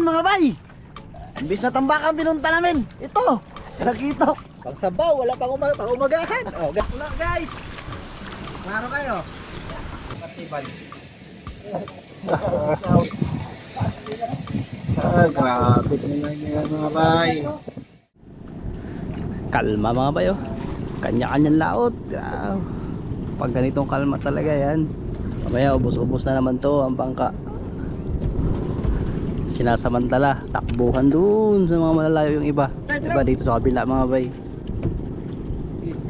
mga bay, imbis na tambakan pinunta namin. Ito, talakitok. Pagsabaw, wala pang umagahan. Oh, Wala guys. Klaro kayo. patiban. Grabe naman yan mga bay. Kalma mga bay oh. Kanya-kanyang laot. Pag ganitong kalma talaga yan. Mamaya ubos-ubos na naman to ang bangka. Sinasamantala, takbuhan dun sa mga malalayo yung iba. Iba dito sa kabila mga bay.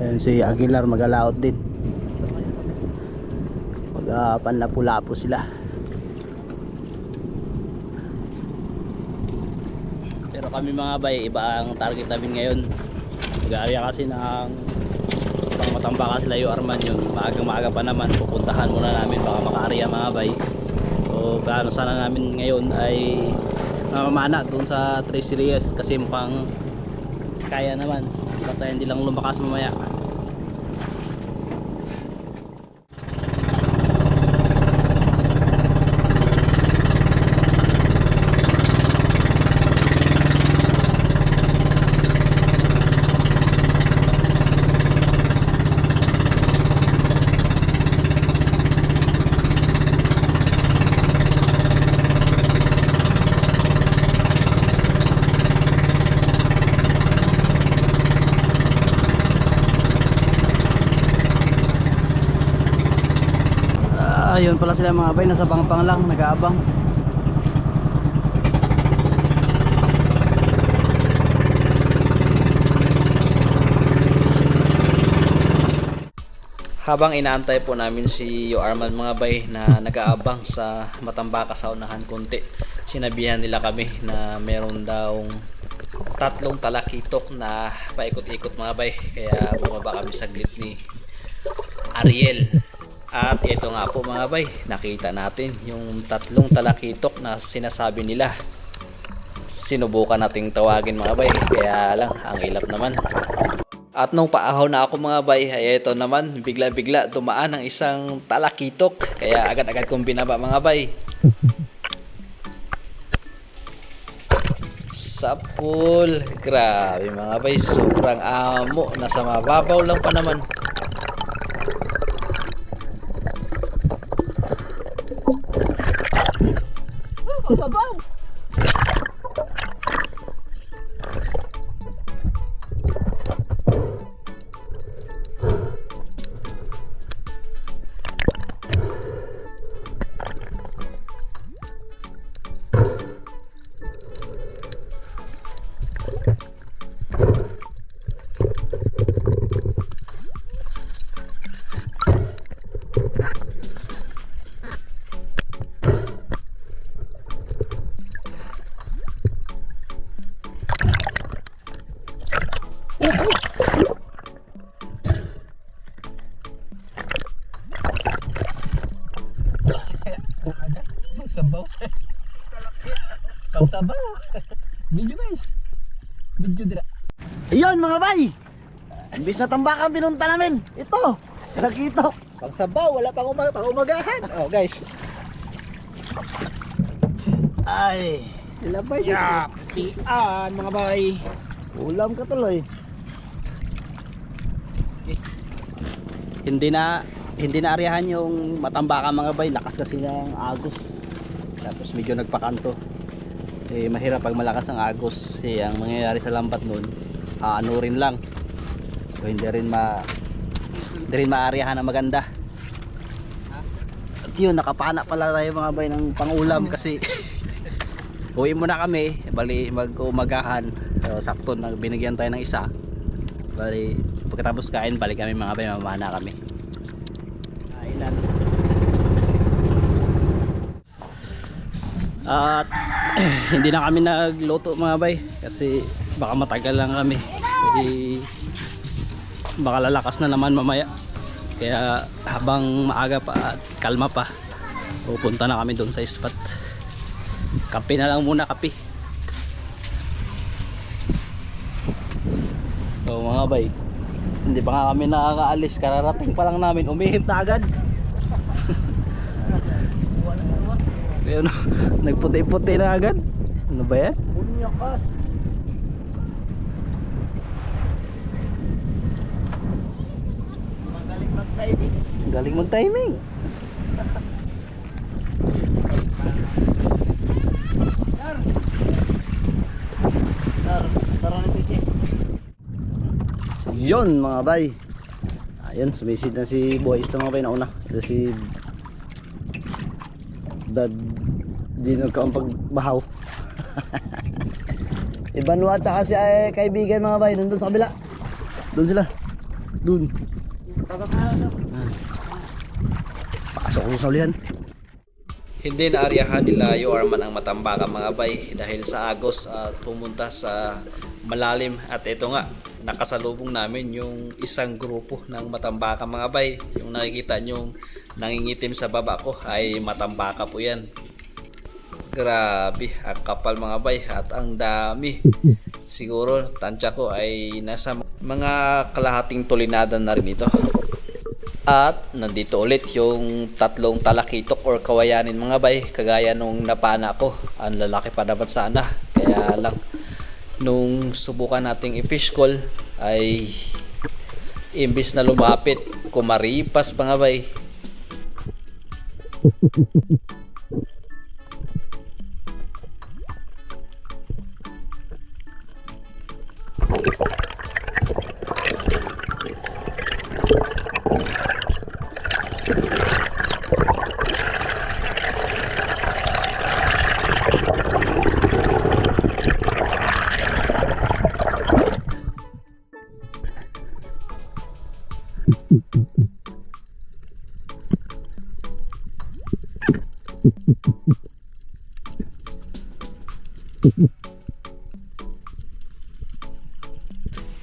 Ayan si Aguilar magalaot din. Panlapu-lapu sila. Pero kami mga bay, iba ang target namin ngayon. Mag-aarya kasi ng pang Matambaka sila yung Arman yun. Maaga pa naman, pupuntahan muna namin, baka maka-aarya mga bay. So plano sana namin ngayon ay mamana doon sa 3 series kasi mukhang kaya naman. Basta hindi lang lumakas mamaya. Ayun pala sila mga bay, nasa pangpang lang, nag-aabang. Habang inaantay po namin si Arman mga bay na nag-aabang sa Matambaka sa unahan konti, sinabihan nila kami na meron daw 3 talakitok na paikot-ikot mga bay, kaya bumaba kami saglit ni Ariel. At ito nga po mga bay, nakita natin yung 3 talakitok na sinasabi nila. Sinubukan nating tawagin mga bay, kaya lang ang ilap naman. At nung paahaw na ako mga bay, ay ito naman, bigla-bigla dumaan ang isang talakitok. Kaya agad-agad kong binaba mga bay. Sapul, grabe mga bay, sobrang amo, nasa mababaw lang pa naman. Sabaw! Sabaw. Pagsabaw. Video guys. Video dira. Ayun mga bay, imbis na tambakan pinunta namin. Ito, talakitok. Pagsabaw, wala pang umagahan. Oh guys. Ay, Nilabay niya. Tian mga bay. ulam ka tuloy. Hindi na ariyahan yung Matambaka mga bay, lakas kasi ng agos. Tapos medyo nagpakanto. Mahirap pag malakas ang agos kasi ang mangyayari sa lambat noon, ano rin lang. So hindi rin maariyahan ng maganda. At yun, nakapana pala tayo mga bay ng pangulam kasi uwi muna kami, bali mag-umagahan. So, sakto na binigyan tayo ng isa. Bali pagkatapos kain, balik kami mga bay, mamana kami. Kainan. At hindi na kami nagluto mga bay kasi baka matagal lang kami. Baka lalakas na naman mamaya. Kaya habang maaga pa at kalma pa, pupunta na kami doon sa spot. Kape na lang muna, kape. So mga bay, hindi pa nga kami nakakaalis, kararating pa lang namin, umihip na agad. Ayun, nagputi-puti na agad. Ano ba yan? Bunyakas. Magaling mag-diving. Galing mag-timing. Tara na Pichi. Yun mga bay. Ayun, sumisid na si Boy Ista mga bay nauna. Ito si Dad. Di nagkaong pagbahaw. Ibanuata kasi ay kaibigan mga bay. Doon sa kabila. Doon sila. Doon. Pasok ko sa ulihan. Hindi naaryahan nila Yorman ang Matambaka mga bay dahil sa agos at pumunta sa malalim. At ito nga, nakasalubong namin yung isang grupo ng Matambaka mga bay. Yung nakikita nyong nangingitim sa baba ko ay Matambaka po yan. Grabe, ang kapal mga bay at ang dami. Siguro tansya ko ay nasa mga kalahating tulinada na rin ito. At nandito ulit yung tatlong talakitok or kawayanin mga bay, kagaya nung napana ko. Ang lalaki pa naman sana. Kaya lang nung subukan nating i-fish call ay imbis na lumapit, kumaripas mga bay.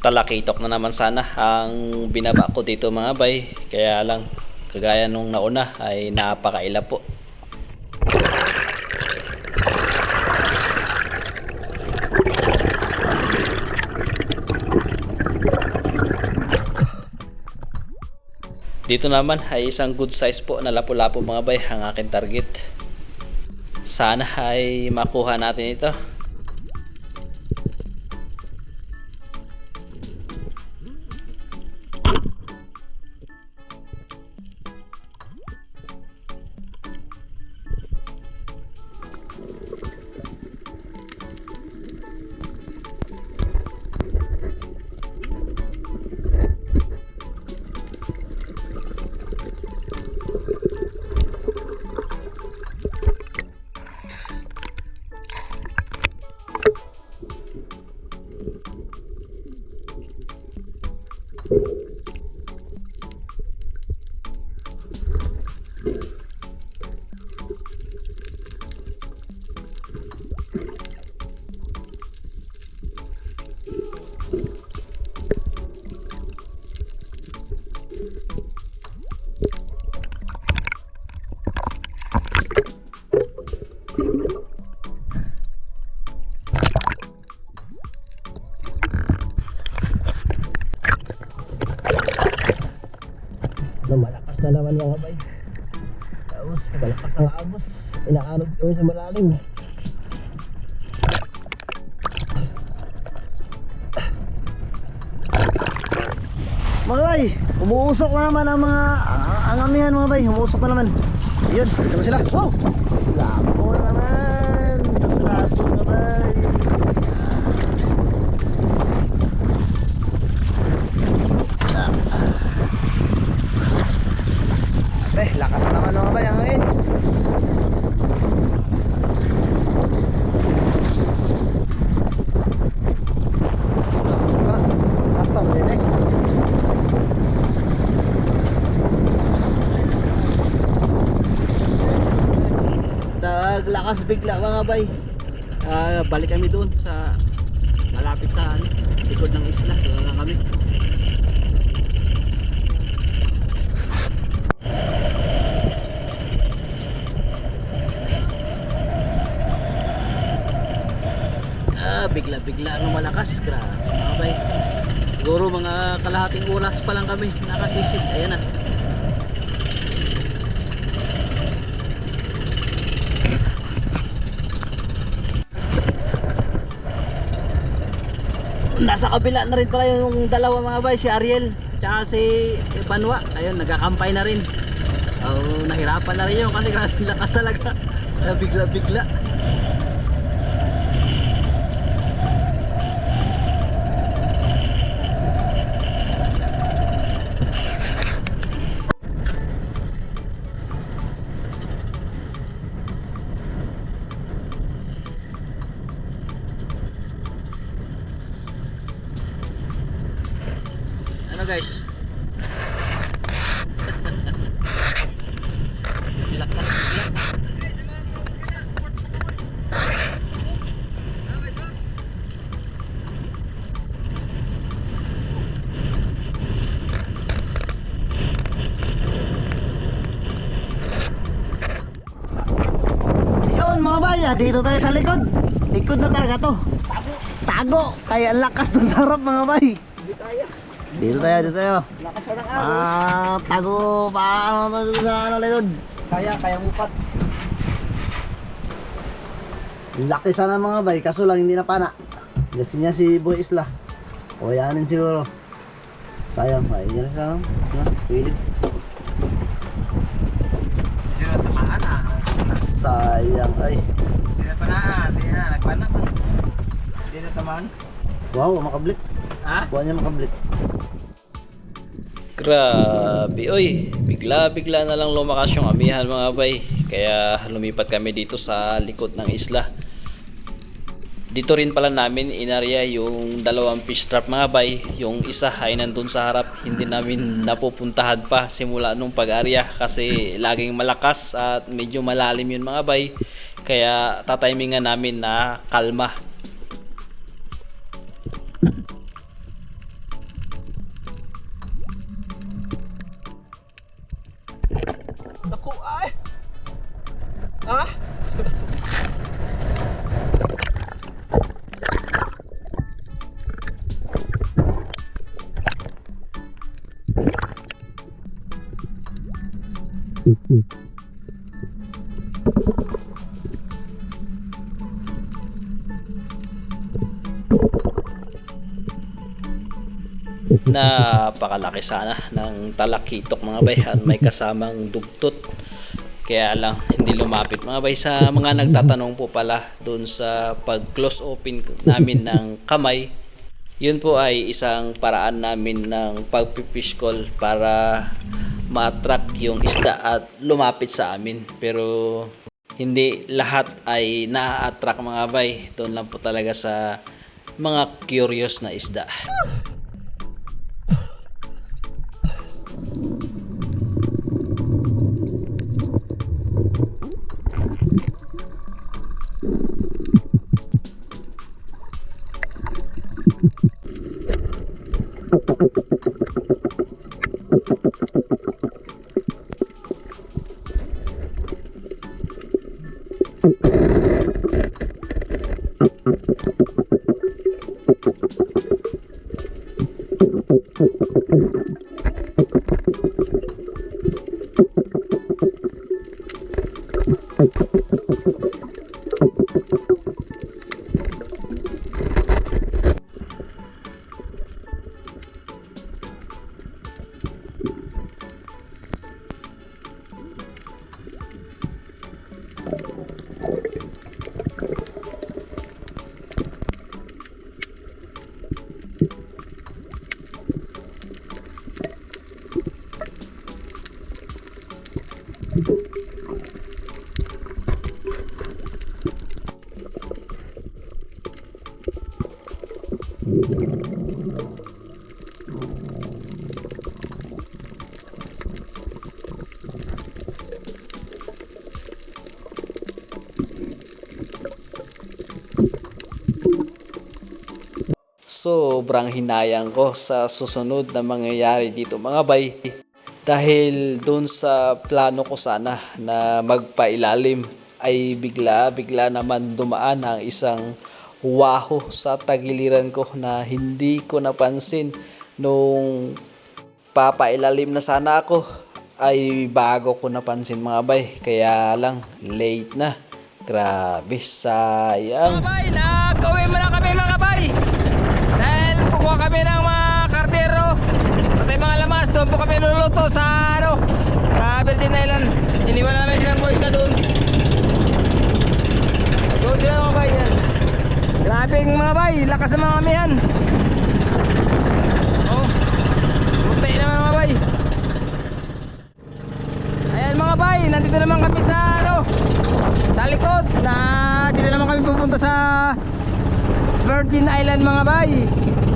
Talakitok na naman sana ang binaba ko dito mga bay, kaya lang kagaya nung nauna ay napakaila po. Dito naman ay isang good size po na lapu-lapu mga bay ang aking target. Sana ay makuha natin ito. Malakas na naman mga bay. Tapos malakas ang agos. Inaanod kami sa malalim. Mga bay, umuusok na naman ang mga ang amihan mga bay, umuusok na naman. Ayun, dito na sila. Wow! Lapo na naman sa braso mga bay. Lakas na naman mga bay ang hangin. Asam din eh. Naglakas bigla mga bay. Balik kami doon sa malapit sa likod ng isla. Doon lang kami. Bigla ang malakas, grabe mga bay. Siguro mga kalahating oras pa lang kami nakasisid. Ayan na. Nasa kabila na rin pala yung dalawa mga bay, si Ariel tsaka si Banwa. Ayun, nagkakampay na rin. Oh, nahirapan na rin yun kasi grabe lakas talaga. Bigla-bigla. Ano guys? Lakas bigla. Yun mga bay, dito tayo sa likod. Likod na talaga to. Tago. Kaya ang lakas ng sarap mga bay. Dito tayo, dito tayo. Lakas pa ng agos. Tago. Paano ba sa ano likod? Kaya mupat. Laki sana mga bay, kaso lang hindi na pana. Kasi niya si Boy Isla. O yanin siguro. Sayang, ay yan siya. Pilit. Sino sa paan ah? Sayang, ay. Hindi na panaan. Hindi na. Nagpanak. Hindi na tamaan. Wow, makablit. Ha? Buwan niya makablit. Grabe, oy. Bigla-bigla na lang lumakas yung amihan mga bay. Kaya lumipat kami dito sa likod ng isla. Dito rin pala namin inarya yung dalawang fish trap mga bay. Yung isa ay nandun sa harap. Hindi namin napupuntahan pa simula nung pag-arya kasi laging malakas at medyo malalim yun mga bay. Kaya tatimingan namin na kalma. Naku ay! Ah? Napakalaki sana ng talakitok mga bay at may kasamang dugtot. Kaya lang hindi lumapit mga bay. Sa mga nagtatanong po pala dun sa pag close open namin ng kamay, yun po ay isang paraan namin ng pagpifish call para ma-attract yung isda at lumapit sa amin. Pero hindi lahat ay na-attract mga bay. Doon lang po talaga sa mga curious na isda. Sobrang hinayang ko sa susunod na mangyayari dito mga bay. Dahil doon sa plano ko sana na magpailalim ay bigla naman dumaan ang isang waho sa tagiliran ko na hindi ko napansin nung papailalim na sana ako ay bago ko napansin mga bay. Kaya lang late na. Grabe sayang. Mga bay, nag-uwi mo na kami mga bay. Dahil kukuha kami ng mga kardero pati mga lamas. Doon po kami luluto sa sa Virgin Island. Iniwan namin silang boys na doon. Doon sila mga bay. Yan. Grabing mga bay, lakas ng mga amihan. Oh, munti naman mga bay. Ayan mga bay, nandito naman kami sa sa likod na dito naman kami pupunta sa Virgin Island mga bay.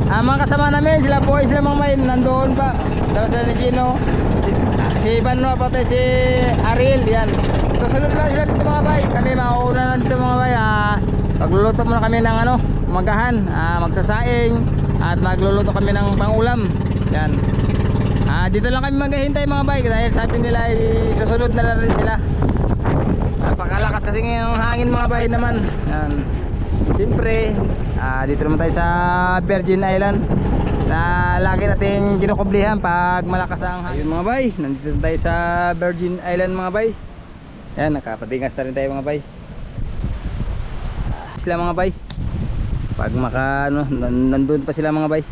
Mga kasama namin, sila boys sila mga bay, nandoon pa. Tapos sila ni Gino, si Bano, pati si Ariel, yan. Susunod lang sila dito mga bay. Kami mauuna lang dito mga bay. Magluluto muna kami ng umagahan, magsasaing at magluluto kami ng pangulam. Yan. Dito lang kami maghihintay mga bay dahil sabi nila susunod na lang rin sila. Napakalakas kasi ng hangin mga bay naman. Yan. Siyempre, dito naman tayo sa Virgin Island na lagi natin kinukublihan pag malakas ang hangin. Ayun mga bay, nandito tayo sa Virgin Island mga bay. Yan, nakapatingas na rin tayo mga bay. Sila mga bay. Pag nandun pa sila mga bay.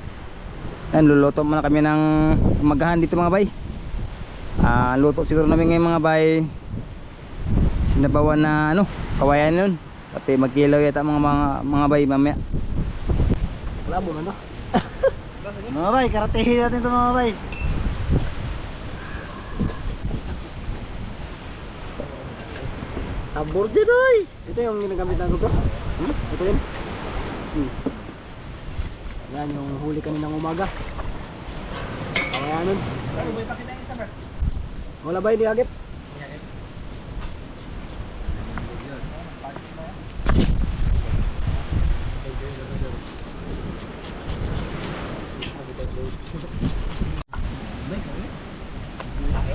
Yan, luluto muna kami ng umagahan dito mga bay. Luto siguro namin ngayon mga bay. Sinabawan na kawayan yun. Pati magkilaw yata mga bay mamaya. Wala mo na. Mga bay, karatehin natin ito mga bay. Sabor dyan oy. Ito yung ginagamit ng lugar. Ito yun. Yan yung huli kaninang umaga. Kawayanan. Wala ba yung diagip?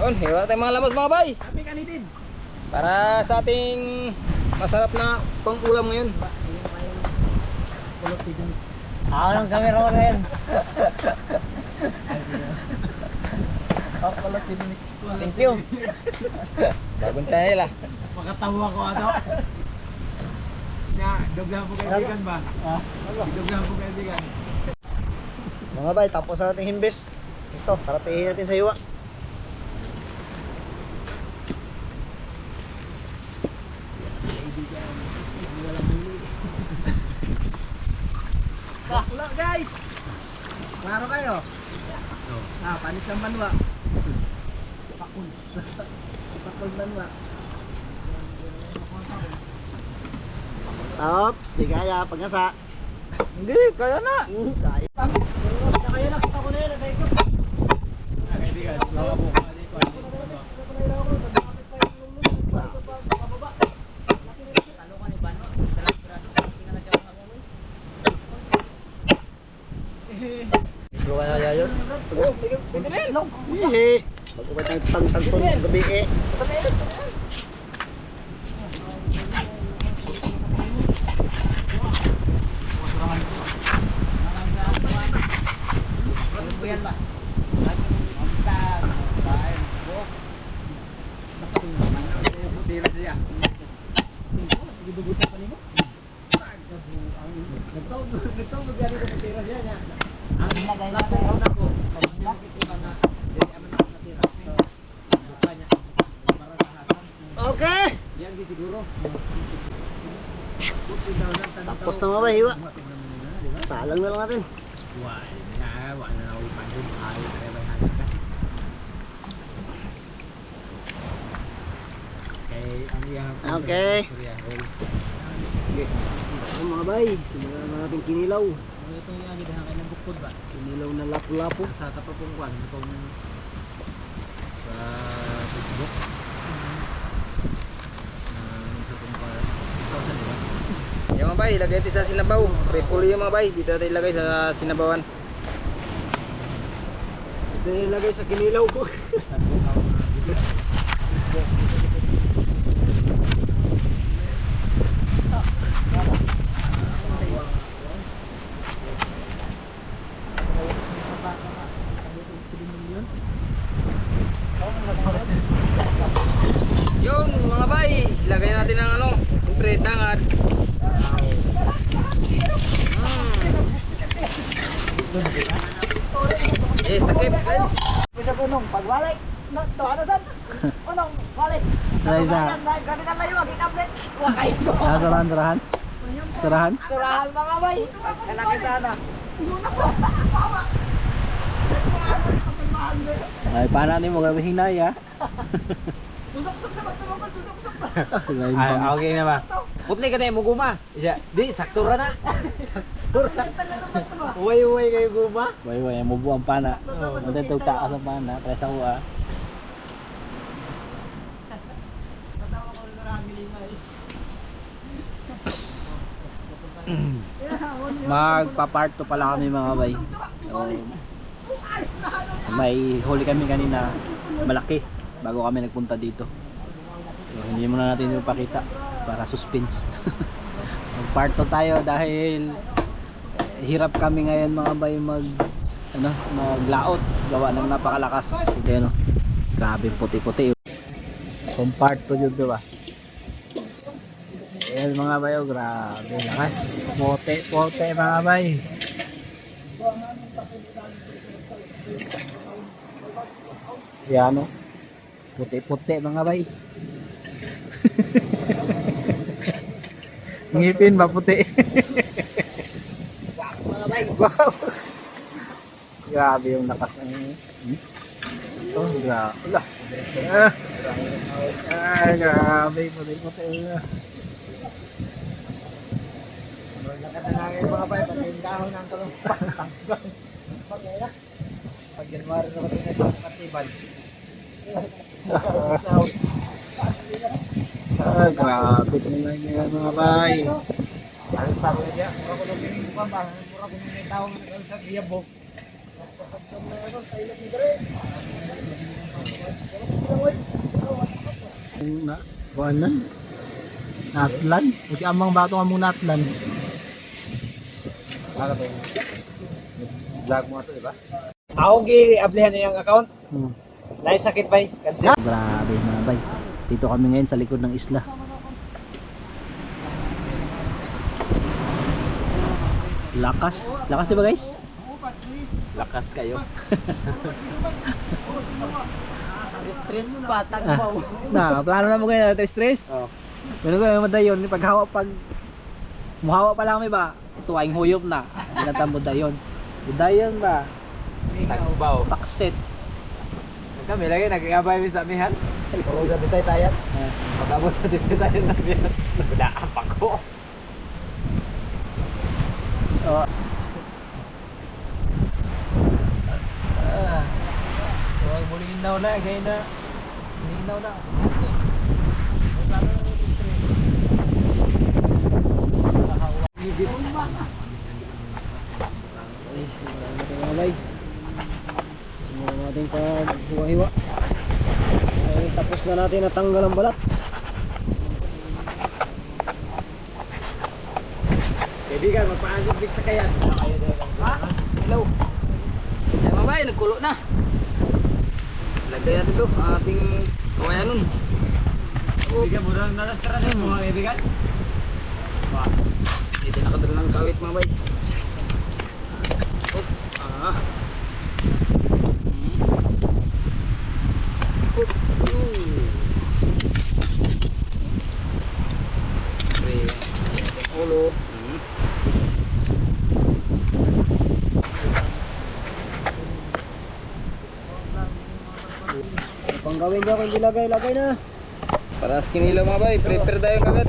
Ayun, hiwa tayong mga lamas mga bay. Para sa ating masarap na pang-ulam ngayon. Ako ng camera ko ngayon. Thank you. Bagong tayo nila. Makatawa ko ato. Duglang po kaibigan ba? Duglang po kaibigan. Mga bay, tapos na natin himbis. Ito, karatehin natin sa hiwa. Wala guys! Klaro kayo? Panis ng manwa. Pakul manwa. Ops, di kaya, pagkasa. Hindi, kaya na. Kaya. Kaya nakita ko na yun. Kaibigan, lawa po ka dito. Bukan na yun. Pwede rin. Hihi. Magkubat ng tang-tang gabi eh. Okay. Tapos na mga bay, hiwa. Salang na lang natin. Okay. Ang mga bay, simulan na natin kinilaw. Ito yung gidahan kayo ng bukod ba? Kinilaw na lapu-lapu. Sa tapapong kwan. Itong sa Facebook. Yung mga bay, ilagay natin sa sinabaw. Repuli yung mga bay, dito natin ilagay sa sinabawan. Ito yung ilagay sa kinilaw ko. Yun mga bay, ilagay natin ng siyempre tangad. takip guys. Bisa punong pagbalik. No, to ano san? Punong balik. Ano isa? Ganun na layo agi tablet. Wa kayo. Sarahan? Sarahan? Surahan mga bay. Kalaki sana. Ay, paano ni mo gawing hinay ha? Usap-usap sa bato mo, usap-usap pa. Ay, okay na ba? Putli ka na yung guma. Di, saktura na. Uway-uway kayo guma. Way, mo buang pana. Manda tug taas ang pana, presa ko ah. Magpa-part 2 pala kami mga bay. So, may huli kami kanina malaki bago kami nagpunta dito. So, hindi muna natin ipakita para suspense. Mag-part 2 tayo dahil hirap kami ngayon mga bay maglaot gawa ng napakalakas. Ito no. Grabe puti-puti. Kung part 2 yun diba? Ayan mga bayo, grabe lakas. Pote mga bay. Yan o. Puti mga bay. Ngipin ba puti? Wow. Grabe yung lakas ng oh, grabe. Grabe puti. Nakatangangin mga bay, pag yung dahon ng talong pag January na pati na patibal. Grabe naman yan mga bay. Ano sabi niya? Mura ko nung pa ba? Mura ko nung may tao sa Giyabok. Buwanan? Natlan? Kasi amang bato ka mong natlan. Ano to? Vlog mo ito, diba? Ako gi-applyan niyo yung account. Naisakit ba? Cancel. Grabe mga bay. Dito kami ngayon sa likod ng isla. Lakas. Lakas diba guys? Lakas kayo. Stress pa, tagpaw. Plano na mo kayo na stress? Oh. Pero ko yung madayon, pag muhawa pa lang may ba? Tuwaing huyop na. Pinatambod dayon. Dayon ba? Tagbaw. Taksit. Kami lagi nagkakabay sa amihan. Puro sa ditay tayo. Pagkabot sa ditay tayo na amihan. Nagdaapak ko. Oh. Huwag muling inaw na, gaya na. Inaw na. Ay, simulan natin mga bay. Simulan natin pag-hiwa-hiwa. Ay, tapos na natin natanggal ang balat. Kaibigan, magpaanggit sa kayan. Ha? Hello. Ay mga bay, nagkulo na. Lagay natin ito, ang ating kawayan nun. Kaibigan, murang nalastaran mo mga kaibigan. Dito nakadala ng kawit mga bay. Ulo. Pang gawin dyan kung hindi lagay na. Para sa kinilo mga bay, prepare tayo kagad.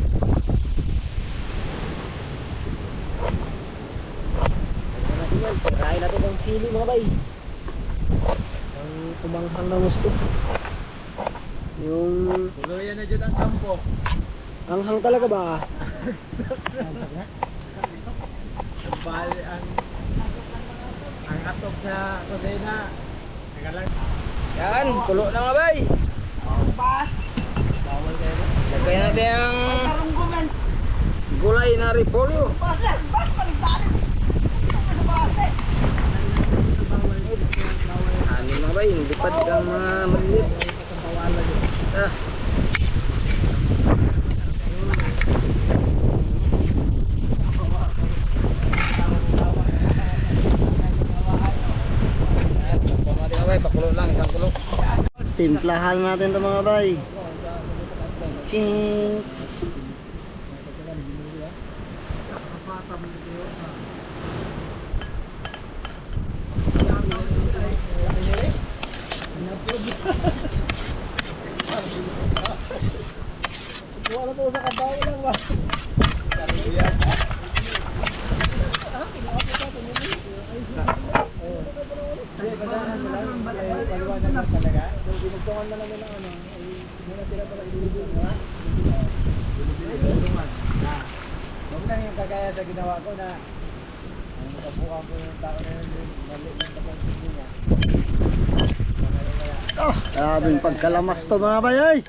Pagkain natin ng sili mga bay. Ang kumanghang na gusto. Yung Tuloy na dyan ang tampo. anghang talaga ba? Bali ang atog sa kusina. Nagalang. Yan, kulo na mga bay. Bawal kayo na. Lagay natin ang gulay na repolyo. Ano mga bay, lipad kang mga maliit. Ah. Timplahan natin ito mga bay. Ching. Oh, grabing pagkalamas to mga bay ay.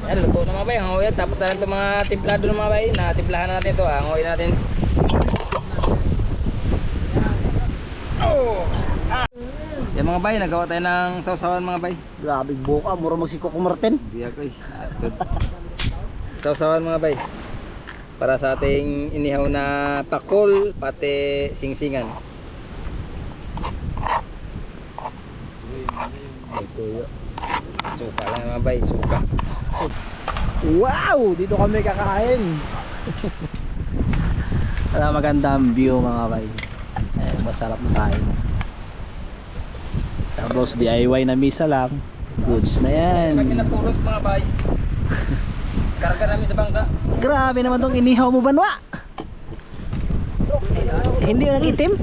Ayan, luto na mga bay, hangoy. Tapos na rin itong mga timplado ng mga bay. Natimplahan na natin ito, hangoy natin. Oh! Yan mga bay, nagawa tayo ng sausawan mga bay. Grabing buka, mura magsiko kumartin. Biyak ay. Sausawan mga bay. Para sa ating inihaw na pakol, pati singsingan. Ay tuyo. Suka lang mga bay, suka. Wow, dito kami kakain. Wala magandang view mga bay. Masarap na kain. Tapos DIY na misa lang. Goods na yan. Kami napulot mga bay. Karga namin sa bangka. Grabe naman tong inihaw mo banwa. Hindi mo nag-itim?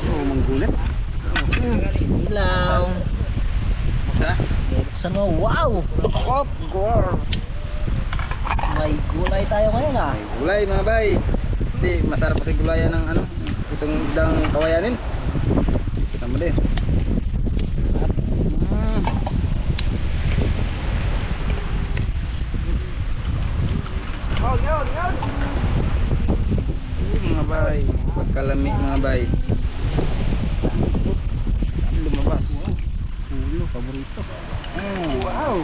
Oh, manggulit. Sinilaw. Buksan na. Buksan mo. Wow! Oh, gore. May gulay tayo ngayon ah. Gulay mga bay. Kasi masarap kasi gulayan ng ano, itong isdang kawayanin. Tama din. Mga bay, pagkalami mga bay. Lumabas. Ulo, paborito. Wow.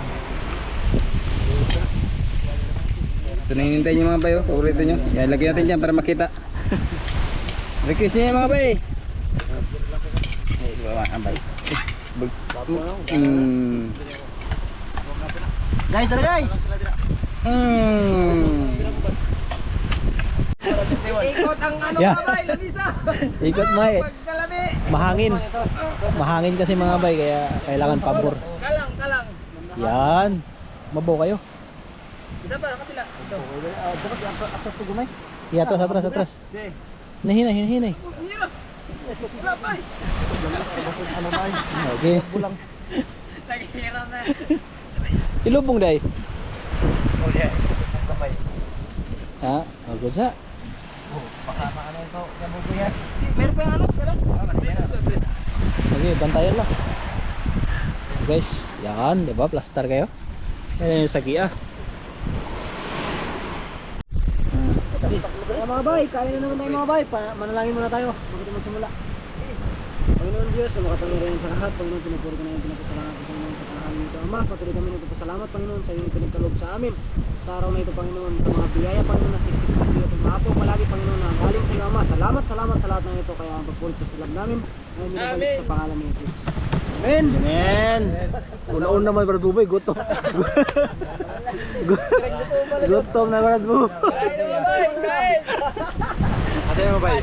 Ito na hinintay nyo mga bay, oh. Paborito nyo. Yan, lagyan natin dyan para makita. Request nyo yan mga bay. Ay, bawa ang bay. Guys, tara guys! Ikot ang ano Yeah. mga bay, lamisa. Ikot may. Pagkalami. Mahangin. Mahangin kasi mga bay, kaya kailangan pabor. Kalang, kalang. Yan. Mabaw kayo. Isa pa, kapila. Ito. Iya, atras, atras, atras. Nahinay, hinahinay. Hirap. Wala pa. Okay. Naghihirap na. Ilubong day. Ha? Agad sa. Meron pa yung ano? Meron? Okay, bantayan lang. Guys, yan, di ba? Plaster kayo. Yan yung sagi ah. Mga bay, kain na naman tayo mga bay. Manalangin muna tayo bago tayo magsimula. Panginoon Diyos, na makatulong rin sa lahat. Panginoon, pinupuri ka na yung pinapasalamat ko Panginoon sa kakahanin nito. Ama, patuloy kami nagpapasalamat Panginoon sa iyong pinagkaloob sa amin. Sa araw na ito Panginoon, sa mga biyaya Panginoon na siksik na ito. Mahapo palagi Panginoon na galing sa iyo Ama. Salamat, salamat sa lahat ng ito. Kaya ang pagpulit sa love namin. Ngayon binabalik sa pangalan ni Jesus. Amen! Amen! Una-una naman Brad Buboy, gutom. Gutom na Brad Buboy. Kain mga bay, kain. Asa yung bay?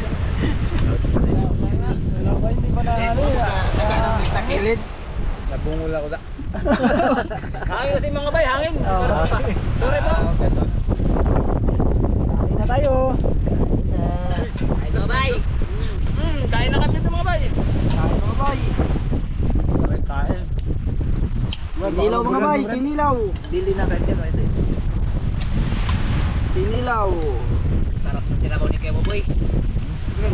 Takilid. Nabungula ko da. Hangin kasi mga bay, hangin. Sorry po. Kain na tayo. Kain mga bay. Kain na kami ito mga bay. Kain mga bay. Kain. Kinilaw mga bay, kinilaw. Bili na kayo ito. Kinilaw. Sarap ng tinabaw ni Kemo Boy.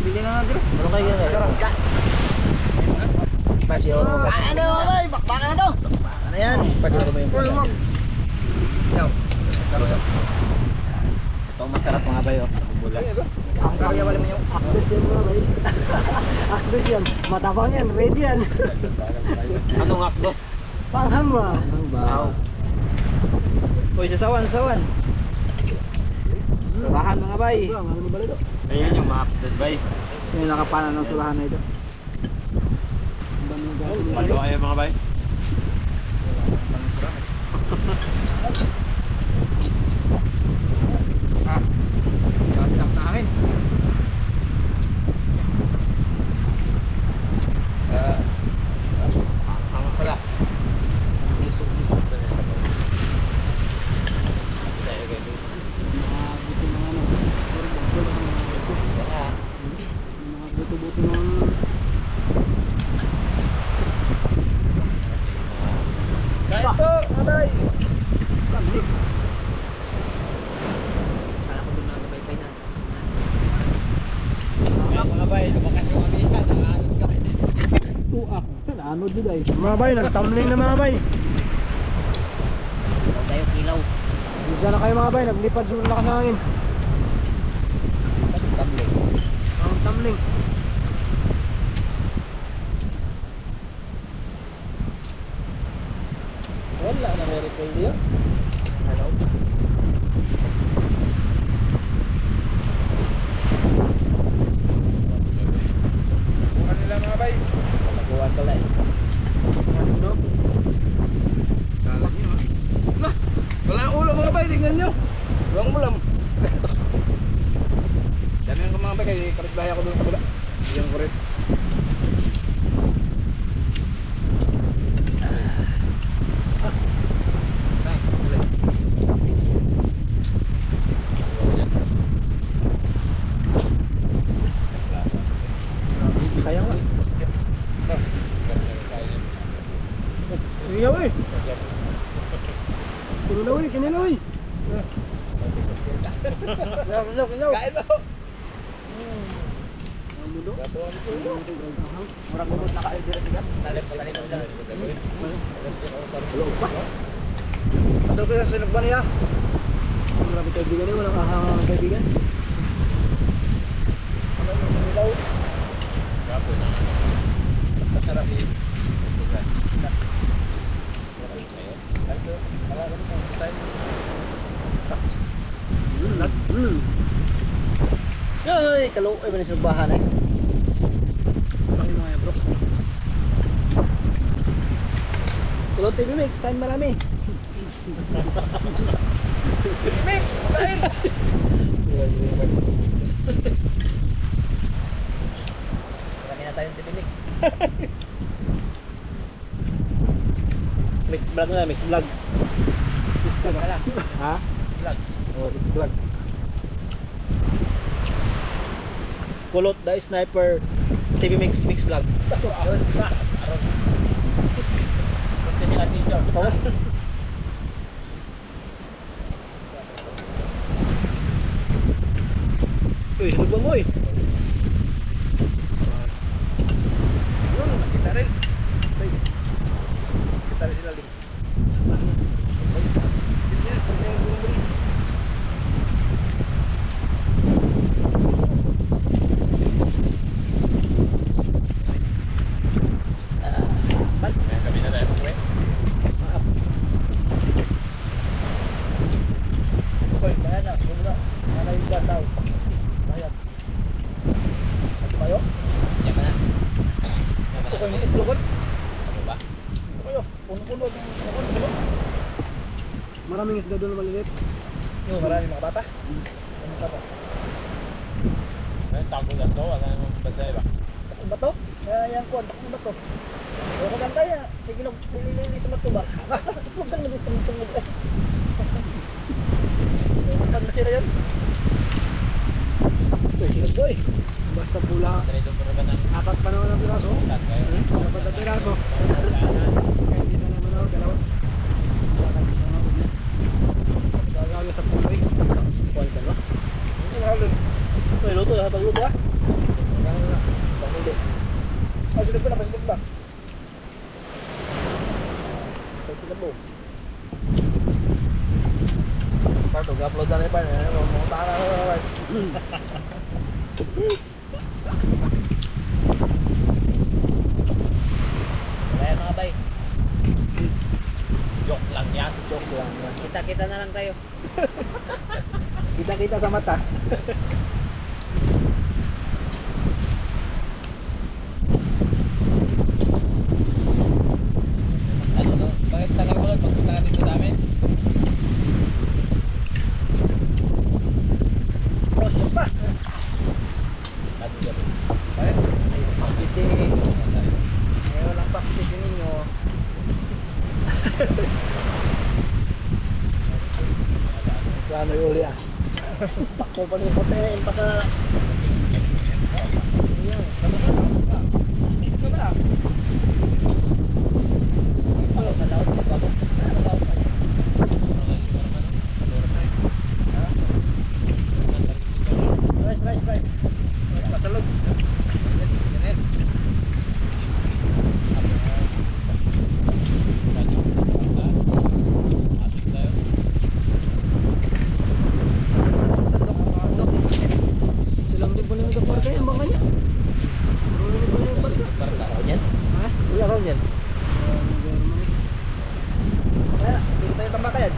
Bili na natin. Ano kayo yan? Ano mga bay, bakbakan na to. Bakbakan na yan. Pagkakaroon mo yung pula. Ito masarap mga bay. Ang karya wala mo yung Akdos yan mga bay. Akdos yan. Matapang yan, ready yan. Anong akdos? Panghang ba? Panghang ba? Uy, sasawan. Sulahan mga bay. Ayan yung map. Das bay. Yung nakapanan ng sulahan na ito. Palo kayo mga bay. Gagawin namin. Ang pala. Kain po, abay. Kala ko doon na nabay-bay na. Mga bay, lumakas yung amita, nanganod ka. Tuak, nanganod din ay. Mga bay, nagtamling na mga bay. Huwag tayo kilaw. Bisa na kayo mga bay, naglipad sa lakas ng hangin. Tamling. Ang tamling. Wala na meron kayo diyo. Hello? Bukan nila mga bay. Nakuhaan ka lang. Ano? Kala niyo ha. Lah, wala ang ulo mga bay, tingnan nyo. Walang ulam. Dami ang mga bay, kaya kapitbahay ako doon sa kabila. Diyan ko rin. Sayang lang. Iyaw eh. Kinulaw eh, kinulaw eh. Kain mo. Murang gumot na kain dito tigas. Talip pala nito lang. Ano kaya sa sinagban niya? Marami kaibigan eh, walang kahangang kaibigan. Ay, kalo ay manis bahan ay. Marami mga bro. Kulot TV mix, time marami. Mix, time. Marami na tayong TV mix. Mix vlog na, mix vlog. Ha? Vlog. Oh, mix vlog. Kulot the sniper TV mix vlog. Aron sa. Aron. Kunti sila dito. Uy, sinugban mo eh. Kita rin. Kita rin sila rin. Kami na tayo uwi. Uy, kaya na, puno na. Mana yung ban daw. Bayad. At mayo? Yan na. Okay, may itlog. Ano ba? Kayo, puno-puno ang puno. Maraming isda doon na maliliit. Marami mga bata. Ano ka ba? May tago na to, wala namang banday ba? Takong ba to? Kaya yan ko, takong ba to? Pero maganda yan. Sige lang, nililili sa mato ba? Huwag kang nabis sa mato mo. Huwag na sila yan. Uy, sinag boy. Basta pula. Dito pero ka ng Apat pa naman ang piraso. Apat na piraso. Kahit isa naman ako, dalawa. Kahit isa naman ako. Gagawin sa puloy. Kuha ka ba? Hindi mahalun. Uy, luto na. Pagluto ah. Gano'n na. Panguli. Ay, sinag ba na? Pasinag ba? Pasinag mo. Parto, ga-upload na rin pa. Mga tara na naman. Kaya mga bay. joke lang yan. Joke lang yan. Kita Kita-kita na lang tayo. Kita-kita sa mata. Ano no? Bakit tagal mo lang pagpunta ka dito sa amin? Prosto pa. Gabi-gabi. Bakit? City. Eh, walang paksit ninyo. Plano yung uli ah. Takbo pa rin putin pa sa... Rice. Matalog. Silang din po namin kapag kayo, baka niya. Wala ka yan. Dito tayo tambakayan.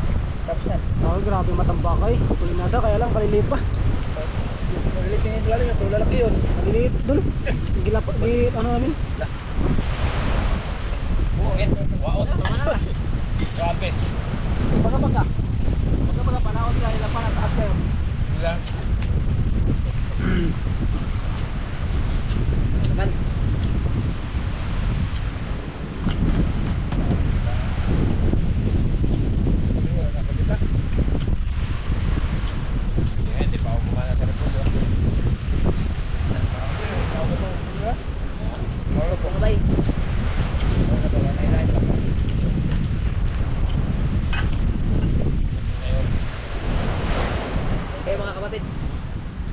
Tapos na. Oh, grabe matambakay. Tulinada, kaya lang kaliliit pa. Malilit yung ilalim yun. Pero lalaki yun. Maliliit dun. Gilap, ano namin? Wow, grabe. Baga. Panahon nila, ilang pa nataas kayo. Ilang. Naman. Hindi pa ako kumana sa repolyo. Pumatay. Okay mga kapatid.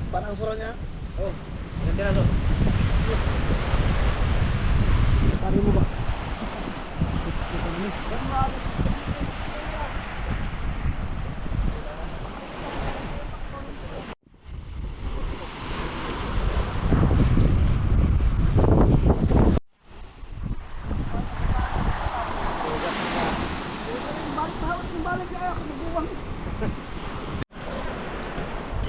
Parang suro niya. Oh, ilang piraso? Pari mo ba?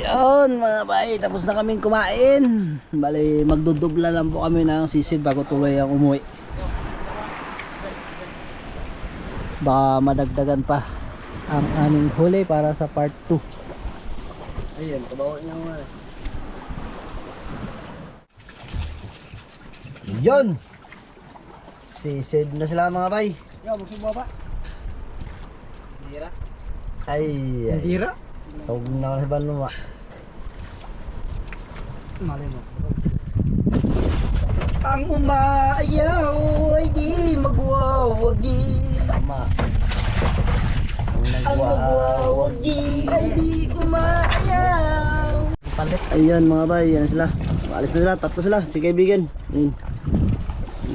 Yun mga bay, tapos na kaming kumain. Bali, magdudubla lang po kami ng sisid bago tuloy ang umuwi. Baka madagdagan pa ang aming huli para sa part 2. Ayan, kabawa niya nga. Yun! Sisid na sila mga bay. Yo, magsumba pa. Ay, Hira? tawag na ako sa baluma. Mali mo. Ang umayaw ay di magwawagi. Tama. Ang nagwawagi ay di umayaw. Palit. Ayan mga bay, yan sila. Maalis na sila, tatlo sila, si kaibigan. Ayun.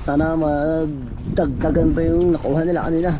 Sana madagdagan pa yung nakuha nila kanina.